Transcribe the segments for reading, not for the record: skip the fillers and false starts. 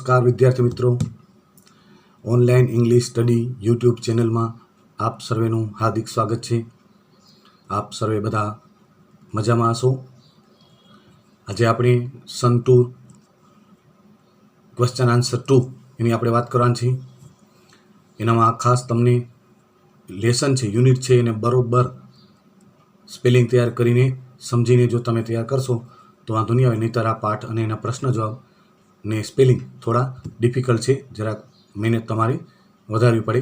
नमस्कार विद्यार्थी मित्रों, online English study YouTube channel में आप सर्वेनु हार्दिक स्वागत है। आप सर्वे बधा मजा में हशो। आज आपणे सन 2 क्वेश्चन आंसर 2 एनी आपणे बात करवानी छे। एनामां खास तमने लेसन है, यूनिट है, एने बरोबर स्पेलिंग तैयार करीने समझीने जो तमे तैयार करशो तो वांधो नहीं आवे। नहींतर आ पाठ अने एना प्रश्न जवाब ने स्पेलिंग थोड़ा डिफिकल्ट है, जरा मेहनत तमारी वधारवी पड़े।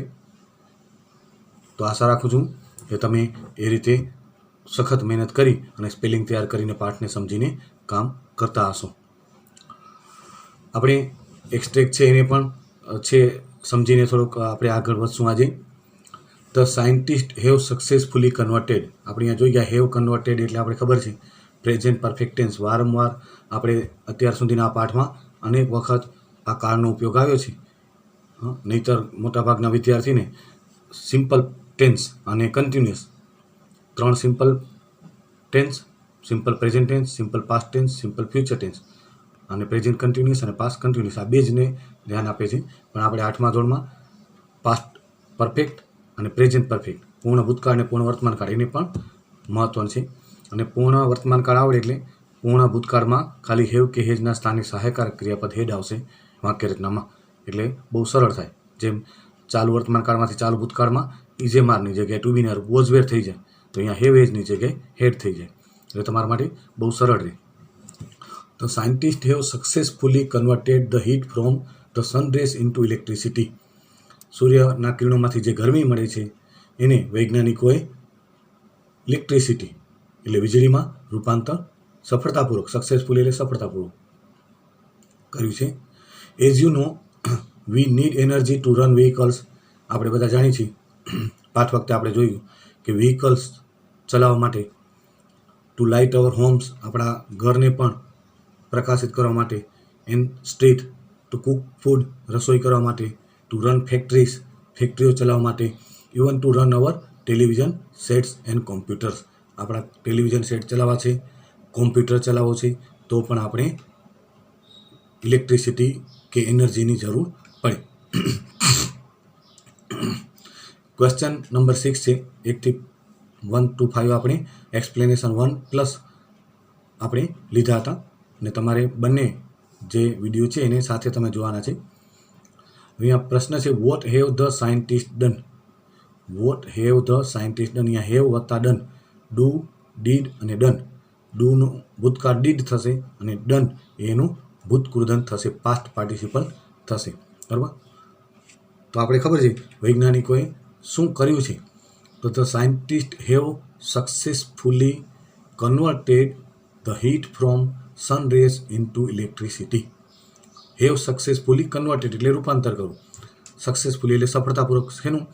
तो आशा राखुं छुं कि तमे ए रीते सखत मेहनत करी अने स्पेलिंग तैयार करीने पाठने समझीने काम करता हशो। आपणे एक्सट्रेक्ट छे एने पण छे समझीने थोड़ोक आपणे आगळ वधशुं। आजे the scientist have successfully converted, आपणे अहींया जोई गया हेव कन्वर्टेड एटले आपणे खबर छे प्रेजेंट परफेक्ट टेन्स। वारंवार आपणे अत्यार सुधीना आ पाठमां अनेक वखत आ काळनो उपयोग आव्यो छे। नहींतर मोटाभागना विद्यार्थीने सिम्पल टेन्स अने कन्टिन्युअस त्रण simple tense, simple present tense, simple past tense, simple future tense अने प्रेजेंट कन्टिन्युअस अने पास्ट कन्टिन्युअस आ बेजने ध्यान आपे छे। पण आपणे आठमा धोरणमां पास्ट परफेक्ट अने प्रेजेंट परफेक्ट पूर्ण भूतकाळ अने पूर्ण वर्तमान काळ एने पण महत्वनुं छे। अने पूर्ण वर्तमान काळ आवडे एटले पूर्ण भूतकाळमां खाली हेव के हेजना स्थाने सहायकारक क्रियापद हेड आवशे वाक्य रचनामां, एटले बहु सरळ थाय। जेम चालू वर्तमान काळमांथी चालू भूतकाळमां इज एम आरनी जग्याए टू बी ने वोज वेर थई जाय तो अहींया हेव हेजनी जग्याए हेड थई जाय, એટલે તમારા માટે બહુ સરળ રહે। તો scientist have successfully converted the heat from the sunrays into electricity. સૂર્યના કિરણોમાંથી જે ગરમી મળે છે એને વૈજ્ઞાનિકોએ ઇલેક્ટ્રિસિટી એટલે વીજળીમાં રૂપાંતર સફળતાપૂર્વક, સક્સેસફુલી એટલે સફળતાપૂર્વક કર્યું છે। As you no V need energy to run vehicles, આપણે બધા જાણીએ છીએ, પાઠ વખતે આપણે જોયું કે વ્હીકલ્સ ચલાવવા માટે, ટુ લાઇટ અવર હોમ્સ આપણા ઘરને પણ પ્રકાશિત કરવા માટે, and street to cook food રસોઈ કરવા માટે, ટુ રન ફેક્ટરીઝ ફેક્ટરીઓ ચલાવવા માટે, even to run our television sets and computers આપણા ટેલિવિઝન સેટ ચલાવવા છે, કોમ્પ્યુટર ચલાવવો છે તો પણ આપણે ઇલેક્ટ્રિસિટી કે એનર્જીની જરૂર પડે। ક્વેશ્ચન નંબર 6 છે, 1 થી 1 to 5 આપણે એક્સપ્લેનેશન 1 પ્લસ આપણે લીધા હતા અને તમારે બંને જે વિડીયો છે એને સાથે તમે જોવાના છે। અહીંયા પ્રશ્ન છે vote have the scientist done, vote have the scientist done. અહીંયા હેવ વત્તા ડન, ડુ, ડીડ અને ડન। ડુનું ભૂતકાળ ડીડ થશે અને ડન એનું ભૂતકૃદંત થશે, પાસ્ટ પાર્ટિસિપલ થશે, બરાબર। તો આપણે ખબર છે વૈજ્ઞાનિકોએ શું કર્યું છે, તો the scientist have successfully converted the heat from sun rays into electricity. Have successfully converted એટલે રૂપાંતર કરવું, સક્સેસફુલી એટલે સફળતાપૂર્વક શેનું,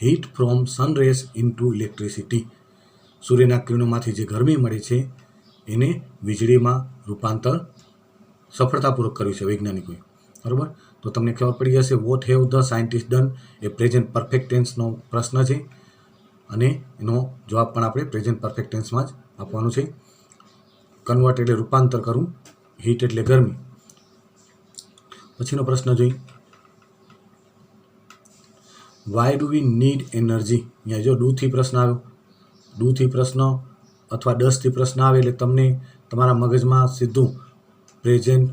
heat from sun rays into electricity. સૂર્યના કિરણોમાંથી જે ગરમી મળે છે એને વીજળીમાં રૂપાંતર સફળતાપૂર્વક કર્યું છે વૈજ્ઞાનિકોએ, બરાબર। તો તમને ખબર પડી જશે what have the scientist done એ પ્રેઝન્ટ પરફેક્ટ ટેન્સનો પ્રશ્ન છે અને એનો જવાબ પણ આપણે પ્રેઝન્ટ પરફેક્ટ ટેન્સમાં જ આપવાનું છે। કન્વર્ટ એટલે રૂપાંતર કરવું, હીટ એટલે ગરમી। પછીનો પ્રશ્ન જોઈ, why do we need energy. અહીંયા જો ડુથી પ્રશ્ન આવ્યો, ડુથી પ્રશ્ન અથવા ડસથી પ્રશ્ન આવે એટલે તમને તમારા મગજમાં સીધું પ્રેઝન્ટ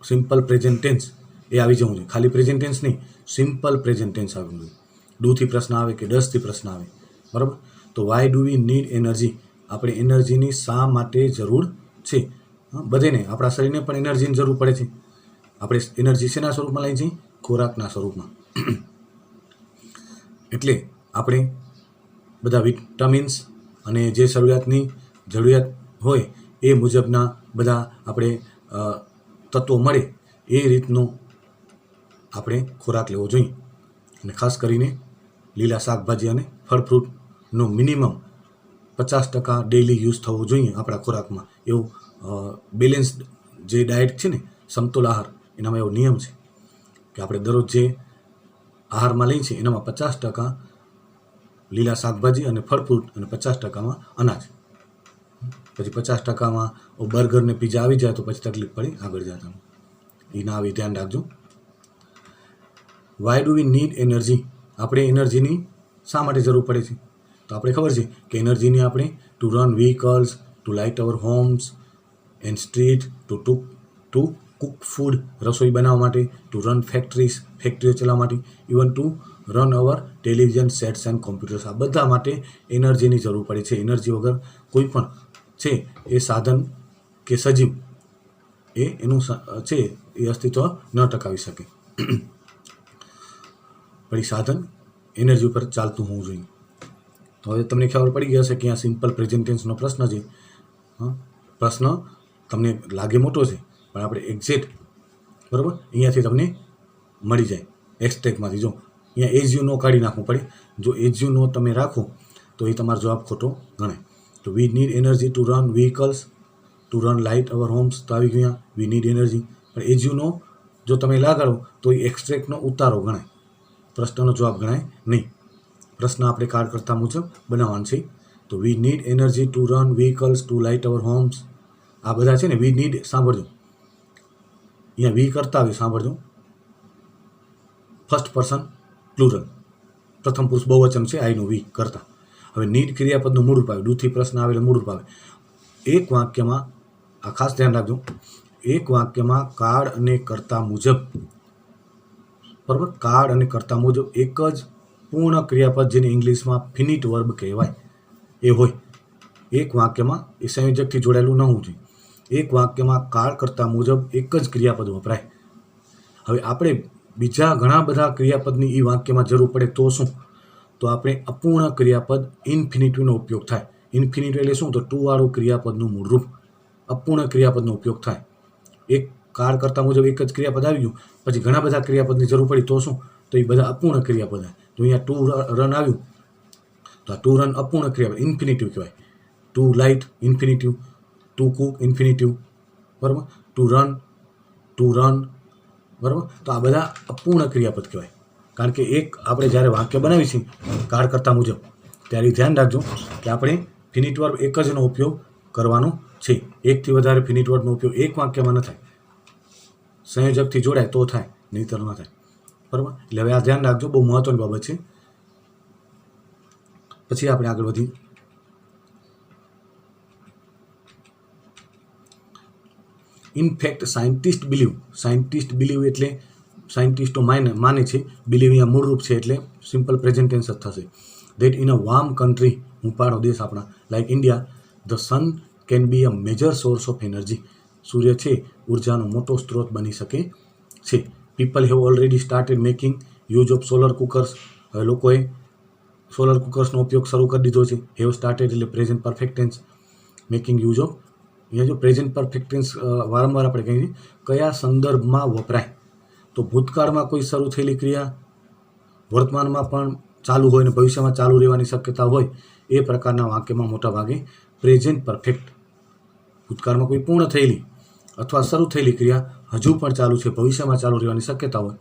સિમ્પલ પ્રેઝન્ટ ટેન્સ એ આવી જવું જોઈએ, ખાલી પ્રેઝન્ટ ટેન્સ નહીં, સિમ્પલ પ્રેઝન્ટ ટેન્સ આવવું જોઈએ। ડુથી પ્રશ્ન આવે કે ડસથી પ્રશ્ન આવે, બરાબર। તો why do we need energy, આપણે એનર્જીની શા માટે જરૂર છે। બધેને આપણા શરીરને પણ એનર્જીની જરૂર પડે છે। આપણે એનર્જી શેના સ્વરૂપમાં લઈએ છીએ, ખોરાકના સ્વરૂપમાં। એટલે આપણે બધા વિટામિન્સ અને જે જરૂરિયાત હોય એ મુજબના બધા આપણે તત્વો મળે એ રીતનો આપણે ખોરાક લેવો જોઈએ। અને ખાસ કરીને લીલા શાકભાજી અને ફળ ફ્રૂટનો મિનિમમ 50% ડેઇલી યુઝ થવો જોઈએ આપણા ખોરાકમાં। એવું બેલેન્સ જે ડાયટ છે ને, સમતોલ આહાર, એનામાં એવો નિયમ છે કે આપણે દરરોજ જે આહારમાં લઈએ છીએ એનામાં 50% લીલા શાકભાજી અને ફળ ફ્રૂટ અને 50%માં અનાજ। પછી 50%માં બર્ગર ને પીઝા આવી જાય તો પછી તકલીફ પડે આગળ જતા। એ ના આવે, ધ્યાન રાખજો. Why do we need energy? આપણે એનર્જીની શા માટે જરૂર પડે છે? તો આપણે ખબર છે કે એનર્જીની આપણે to run vehicles, to light our homes and street, to cook food, રસોઈ બનાવવા માટે, ટુ રન ફેક્ટરીઝ, ફેક્ટરીઓ ચલાવવા માટે, even to run our television sets and computers. આ બધા માટે એનર્જીની જરૂર પડે છે. એનર્જી વગર કોઈ પણ છે એ સાધન કે સજીવ એનું છે એ અસ્તિત્વ ન ટકાવી શકે. પણ એ સાધન એનર્જી ઉપર ચાલતું હોવું જોઈએ. તો હવે તમને ખબર પડી ગઈ હશે કે આ સિમ્પલ પ્રેઝન્ટ ટેન્સનો પ્રશ્ન છે. પ્રશ્ન તમને લાગે મોટો છે, પણ આપણે એક્ઝેક્ટ બરાબર અહીંયાથી તમને મળી જાય એક્સટ્રેક્ટમાંથી. જો અહીંયા એઝ યુ નો કાઢી નાખવું પડે. જો એઝ યુ નો તમે રાખો તો એ તમારો જવાબ ખોટો ગણાય. તો we need energy to run vehicles, to run light our homes, તો આવી ગયું અહીંયા વી નીડ એનર્જી. પણ એઝ યુ નો જો તમે લગાડો તો એ એક્સટ્રેક્ટનો ઉતારો ગણાય, પ્રશ્નનો જવાબ ગણાય નહીં. પ્રશ્ન આપણે કાર્યકર્તા મુજબ બનાવવાનો છે. તો we need energy to run vehicles, to light our homes. આ બધા છે ને વી નીડ, સાંભળજો અહીંયા વી કરતા આવે, સાંભળજો ફર્સ્ટ પર્સન પ્લુરલ, પ્રથમ પુરુષ બહુવચન છે આઈનું વી કરતા. હવે નીડ ક્રિયાપદનું મૂળરૂપ આવે, ડુથી પ્રશ્ન આવે એટલે મૂળરૂપ આવે. એક વાક્યમાં, આ ખાસ ધ્યાન રાખજો, એક વાક્યમાં કાળ અને કર્તા મુજબ, બરાબર, કાળ અને કર્તા મુજબ એક જ પૂર્ણ ક્રિયાપદ, જેને ઇંગ્લિશમાં ફિનિટ વર્બ કહેવાય, એ હોય એક વાક્યમાં. એ સંયોજકથી જોડાયેલું ન હોવું જોઈએ. એક વાક્યમાં કાળ કર્તા મુજબ એક જ ક્રિયાપદ વપરાય. હવે આપણે બીજા ઘણા બધા ક્રિયાપદની એ વાક્યમાં જરૂર પડે તો શું? તો આપણે અપૂર્ણ ક્રિયાપદ ઇન્ફિનિટિવનો ઉપયોગ થાય. ઇન્ફિનિટિવ એટલે શું? તો ટુ વાળું ક્રિયાપદનું મૂળરૂપ અપૂર્ણ ક્રિયાપદનો ઉપયોગ થાય. એક કાળ કરતા મુજબ એક જ ક્રિયાપદ આવી ગયું, પછી ઘણા બધા ક્રિયાપદની જરૂર પડી તો શું? તો એ બધા અપૂર્ણ ક્રિયાપદ આવે. તો અહીંયા ટુ રન આવ્યું તો આ ટુ રન અપૂર્ણ ક્રિયાપદ ઇન્ફિનિટિવ કહેવાય. To light infinitive, to cook infinitive, બરાબર, ટુ રન, બરાબર. તો આ બધા અપૂર્ણ ક્રિયાપદ કહેવાય. કારણ કે એક આપણે જ્યારે વાક્ય બનાવી છીએ કાળ કરતા મુજબ, ત્યારે ધ્યાન રાખજો કે આપણે ફિનિટ વર્બ એક જનો ઉપયોગ કરવાનો છે. એકથી વધારે ફિનિટ વર્બનો ઉપયોગ એક વાક્યમાં ન થાય. સંયોજકથી જોડાય તો થાય, નહીંતર ન થાય, બરાબર. એટલે હવે આ ધ્યાન રાખજો, બહુ મહત્વની બાબત છે. પછી આપણે આગળ વધી. ઇન ફેક્ટ સાયન્ટિસ્ટ બિલીવ એટલે સાયન્ટિસ્ટો માને છે. બિલીવ અહીંયા મૂળરૂપ છે એટલે સિમ્પલ પ્રેઝન્ટ ટેન્સ જ થશે. That in a warm country, હુંફાળો દેશ આપણા, like India, the sun can be a major source of energy. સૂર્ય છે ઉર્જાનો મોટો સ્ત્રોત બની શકે છે. People have already started making use of solar cookers. હવે લોકોએ સોલર કુકર્સનો ઉપયોગ શરૂ કરી દીધો છે. હેવ સ્ટાર્ટેડ એટલે present perfect tense. Making use of, અહીંયા જો પ્રેઝન્ટ પરફેક્ટ ટેન્સ વારંવાર આપણે કહીએ કયા સંદર્ભમાં વપરાય. તો ભૂતકાળમાં કોઈ શરૂ થયેલી ક્રિયા વર્તમાનમાં પણ ચાલુ હોય ને ભવિષ્યમાં ચાલુ રહેવાની શક્યતા હોય એ પ્રકારના વાક્યમાં મોટા ભાગે પ્રેઝન્ટ પરફેક્ટ, ભૂતકાળમાં કોઈ પૂર્ણ થયેલી અથવા શરૂ થયેલી ક્રિયા હજુ પણ ચાલુ છે, ભવિષ્યમાં ચાલુ રહેવાની શક્યતા હોય,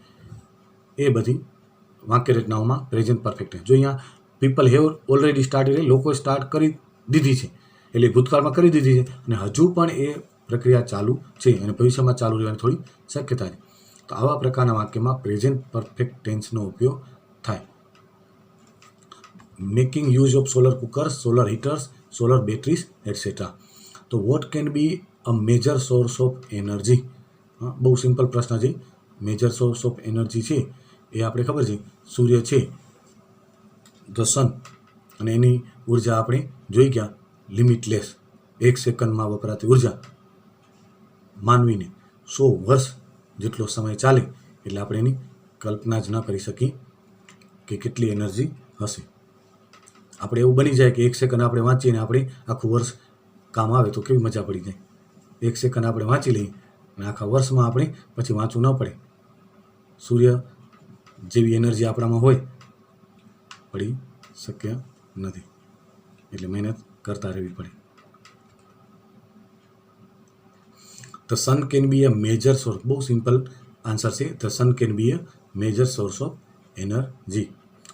એ બધી વાક્ય રચનાઓમાં પ્રેઝન્ટ પરફેક્ટ. જો અહીંયા પીપલ હેવ ઓલરેડી સ્ટાર્ટેડ એટલે લોકોએ સ્ટાર્ટ કરી દીધી છે, એટલે ભૂતકાળમાં કરી દીધી છે અને હજુ પણ એ પ્રક્રિયા ચાલુ છે અને ભવિષ્યમાં ચાલુ રહેવાની થોડી શક્યતા છે. તો આવા પ્રકારના વાક્યમાં પ્રેઝન્ટ પરફેક્ટ ટેન્સનો ઉપયોગ થાય. Making use of solar cookers, solar heaters, solar batteries etcetera. તો what can be a major source of energy? બહુ સિમ્પલ પ્રશ્ન છે. મેજર સોર્સ ઓફ એનર્જી છે એ આપણે ખબર છે સૂર્ય છે, ધ સન, અને એની ઉર્જા આપણે જોઈ ગયા લિમિટલેસ. 1 સેકન્ડમાં વપરાતી ઉર્જા માનવીને 100 વર્ષ જેટલો સમય ચાલે એટલે આપણે એની કલ્પના જ ન કરી શકીએ કે કેટલી એનર્જી હશે. આપણે એવું બની જાય કે 1 સેકન્ડ આપણે વાંચીને આપણે આખું વર્ષ કામ આવે તો કેવી મજા પડી જાય. 1 સેકન્ડ આપણે વાંચી લઈએ અને આખા વર્ષમાં આપણે પછી વાંચવું ન પડે. સૂર્ય જેવી એનર્જી આપણામાં હોય પડી શક્ય નથી, એટલે મહેનત કરતા રહેવી પડે. The sun can be a major source, બહુ સિમ્પલ આન્સર છે. The sun can be a major source of energy.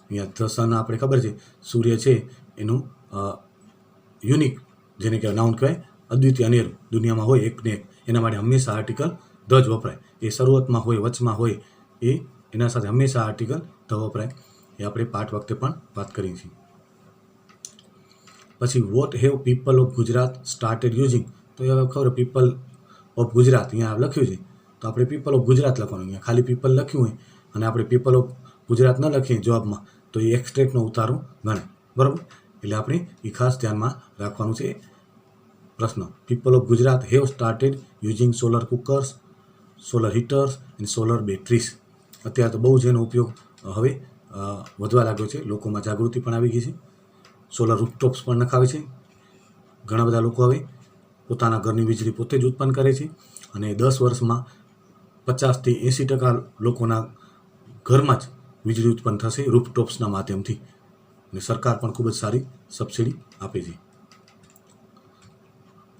અહીંયા ધ સન આપણે ખબર છે સૂર્ય છે એનું યુનિક, જેને કહેવાય નાઉન કહેવાય, અદ્વિતીય, અનેરું, દુનિયામાં હોય એક ને એક, એના માટે હંમેશા આર્ટિકલ ધ જ વપરાય, એ શરૂઆતમાં હોય વચમાં હોય એ એના સાથે હંમેશા આર્ટિકલ ધ વપરાય. એ આપણે પાઠ વખતે પણ વાત કરી છે. પછી what have people of Gujarat started using, તો એ હવે ખબર પીપલ ઓફ ગુજરાત અહીંયા લખ્યું છે તો આપણે પીપલ ઓફ ગુજરાત લખવાનું. અહીંયા ખાલી પીપલ લખ્યું હોય અને આપણે પીપલ ઓફ ગુજરાત ન લખીએ જવાબમાં તો એ એક્સ્ટ્રેક્ટનો ઉતારો ગણે, બરાબર. એટલે આપણે એ ખાસ ધ્યાનમાં રાખવાનું છે. પ્રશ્ન, people of Gujarat have started using solar cookers, solar હીટર્સ and solar batteries. અત્યારે તો બહુ જ એનો ઉપયોગ હવે વધવા લાગ્યો છે, લોકોમાં જાગૃતિ પણ આવી ગઈ છે. સોલર રૂફટોપ્સ પણ નખાવે છે. ઘણા બધા લોકો હવે પોતાના ઘરની વીજળી પોતે જ ઉત્પન્ન કરે છે અને 10 વર્ષમાં 50થી 80% લોકોના ઘરમાં જ વીજળી ઉત્પન્ન થશે રૂફટોપ્સના માધ્યમથી. અને સરકાર પણ ખૂબ જ સારી સબસિડી આપે છે.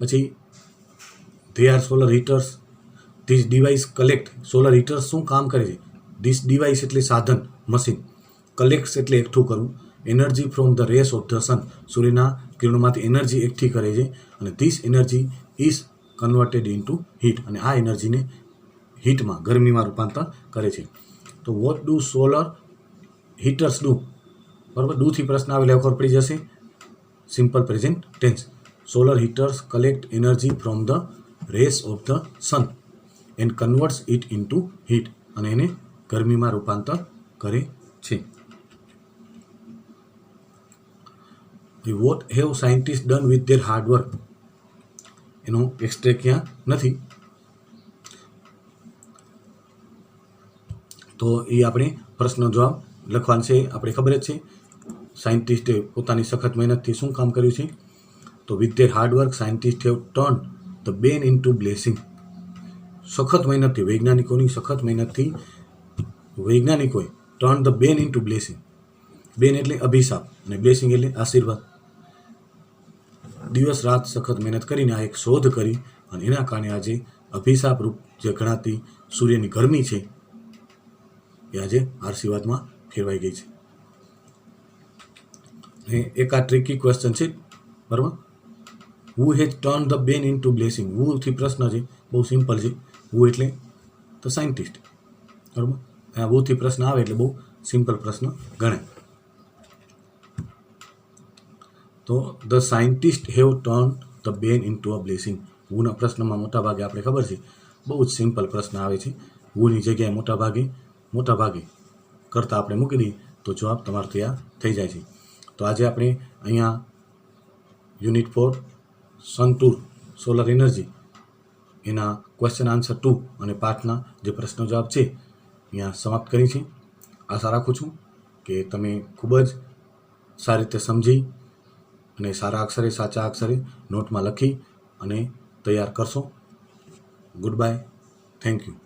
પછી they are solar હીટર્સ, this device collect. Solar હીટર્સ શું કામ કરે છે? ધીસ ડિવાઇસ એટલે સાધન, મશીન. કલેક્ટ્સ એટલે એકઠું કરવું. Energy from the rays of the sun, સૂર્યના કિરણોમાંથી એનર્જી એકઠી કરે છે. અને this energy is converted into heat, અને આ એનર્જીને હીટમાં ગરમીમાં રૂપાંતર કરે છે. તો what do solar heaters do, બરાબર. ડુથી પ્રશ્ન આવેલા ખબર પડી જશે. Simple present tense. Solar heaters collect energy from the rays of the sun and converts it into heat, અને એને ગરમીમાં રૂપાંતર કરે છે. What have scientist done with their hard work, એનો એક્સ્ટ્રેક્ટ ક્યાં નથી. તો એ આપણે પ્રશ્ન જવાબ લખવાનું છે. આપણે ખબર જ છે સાયન્ટિસ્ટે પોતાની સખત મહેનતથી શું કામ કર્યું છે. તો with their hard work scientist have turn the બેન ઇન્ટુ બ્લેસિંગ. સખત મહેનતથી, વૈજ્ઞાનિકોની સખત મહેનતથી વૈજ્ઞાનિકોએ ટર્ન ધ બેન ઇન્ટુ બ્લેસિંગ. બેન એટલે અભિશાપ અને બ્લેસિંગ એટલે આશીર્વાદ. દિવસ રાત સખત મહેનત કરીને આ એક શોધ કરી અને એના કારણે આજે અભિશાપ રૂપ જે ગણાતી સૂર્યની ગરમી છે એ આજે આશીર્વાદમાં ફેરવાઈ ગઈ છે. અને એક આ ટ્રિકી ક્વેશ્ચન છે, બરાબર. હુ હેઝ ટર્ન ધ બેન ઇન્ટુ બ્લેસિંગ. હુથી પ્રશ્ન છે, બહુ સિમ્પલ છે. હુ એટલે તો સાયન્ટિસ્ટ, બરાબર. આ હુથી પ્રશ્ન આવે એટલે બહુ સિમ્પલ પ્રશ્ન ગણાય. તો the scientist have turn the બેન ઇન્ટુ અ બ્લેસિંગ. હુના પ્રશ્નમાં મોટાભાગે આપણે ખબર છે બહુ જ સિમ્પલ પ્રશ્ન આવે છે. હુની જગ્યાએ મોટાભાગે કરતાં આપણે મૂકી દઈએ તો જવાબ તમારો તૈયાર થઈ જાય છે. તો આજે આપણે અહીંયા યુનિટ 4 સન ટૂર સોલર એનર્જી એના ક્વેશ્ચન આન્સર 2 અને પાઠના જે પ્રશ્નો જવાબ છે અહીંયા સમાપ્ત કરી છે. આશા રાખું છું કે તમે ખૂબ જ સારી રીતે સમજી અને સારા અક્ષરે સાચા અક્ષરે નોટમાં લખી અને તૈયાર કરશો. Good bye, thank you.